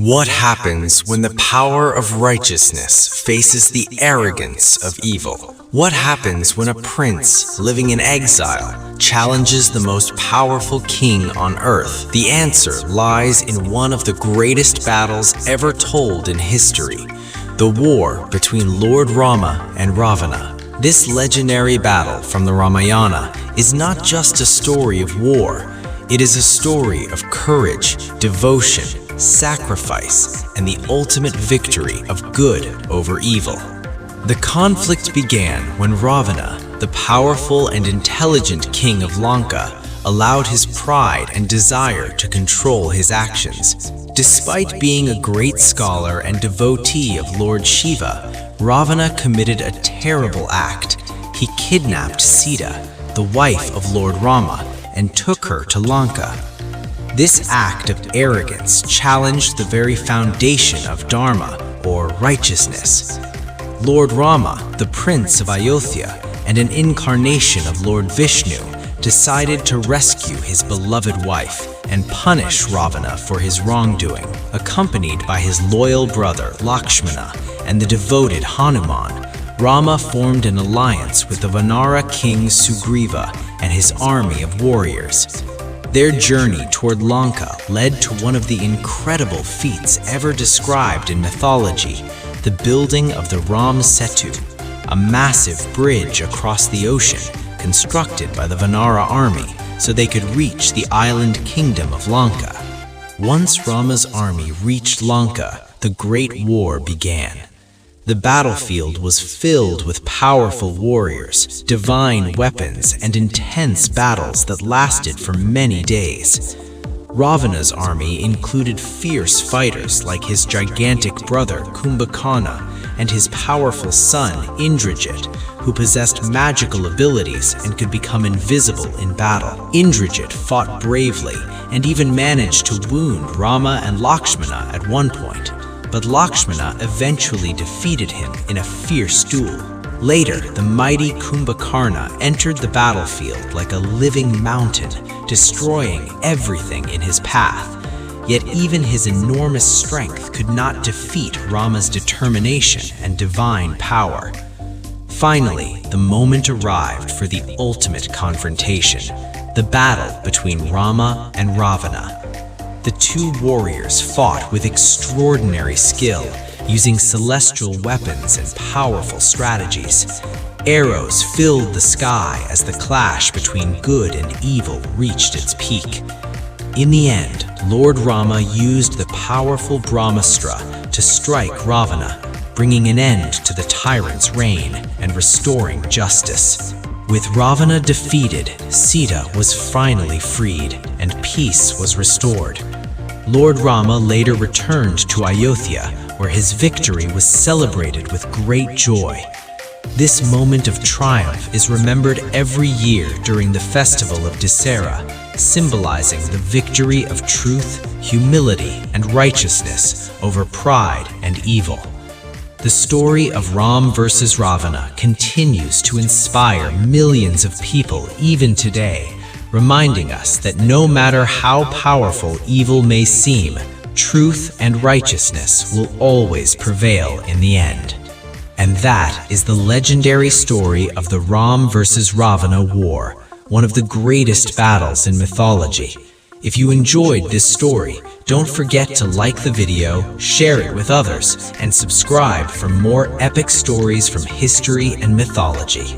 What happens when the power of righteousness faces the arrogance of evil? What happens when a prince living in exile challenges the most powerful king on earth? The answer lies in one of the greatest battles ever told in history, the war between Lord Rama and Ravana. This legendary battle from the Ramayana is not just a story of war. It is a story of courage, devotion, sacrifice, and the ultimate victory of good over evil. The conflict began when Ravana, the powerful and intelligent king of Lanka, allowed his pride and desire to control his actions. Despite being a great scholar and devotee of Lord Shiva, Ravana committed a terrible act. He kidnapped Sita, the wife of Lord Rama, and took her to Lanka. This act of arrogance challenged the very foundation of Dharma, or righteousness. Lord Rama, the prince of Ayodhya and an incarnation of Lord Vishnu, decided to rescue his beloved wife and punish Ravana for his wrongdoing. Accompanied by his loyal brother Lakshmana and the devoted Hanuman, Rama formed an alliance with the Vanara king Sugriva and his army of warriors. Their journey toward Lanka led to one of the incredible feats ever described in mythology, the building of the Ram Setu, a massive bridge across the ocean constructed by the Vanara army so they could reach the island kingdom of Lanka. Once Rama's army reached Lanka, the Great War began. The battlefield was filled with powerful warriors, divine weapons, and intense battles that lasted for many days. Ravana's army included fierce fighters like his gigantic brother Kumbhakarna and his powerful son Indrajit, who possessed magical abilities and could become invisible in battle. Indrajit fought bravely and even managed to wound Rama and Lakshmana at one point, but Lakshmana eventually defeated him in a fierce duel. Later, the mighty Kumbhakarna entered the battlefield like a living mountain, destroying everything in his path. Yet even his enormous strength could not defeat Rama's determination and divine power. Finally, the moment arrived for the ultimate confrontation, the battle between Rama and Ravana. The two warriors fought with extraordinary skill, using celestial weapons and powerful strategies. Arrows filled the sky as the clash between good and evil reached its peak. In the end, Lord Rama used the powerful Brahmastra to strike Ravana, bringing an end to the tyrant's reign and restoring justice. With Ravana defeated, Sita was finally freed and peace was restored. Lord Rama later returned to Ayodhya, where his victory was celebrated with great joy. This moment of triumph is remembered every year during the festival of Dussehra, symbolizing the victory of truth, humility, and righteousness over pride and evil. The story of Ram versus Ravana continues to inspire millions of people even today, reminding us that no matter how powerful evil may seem, truth and righteousness will always prevail in the end. And that is the legendary story of the Ram versus Ravana war, one of the greatest battles in mythology. If you enjoyed this story, don't forget to like the video, share it with others, and subscribe for more epic stories from history and mythology.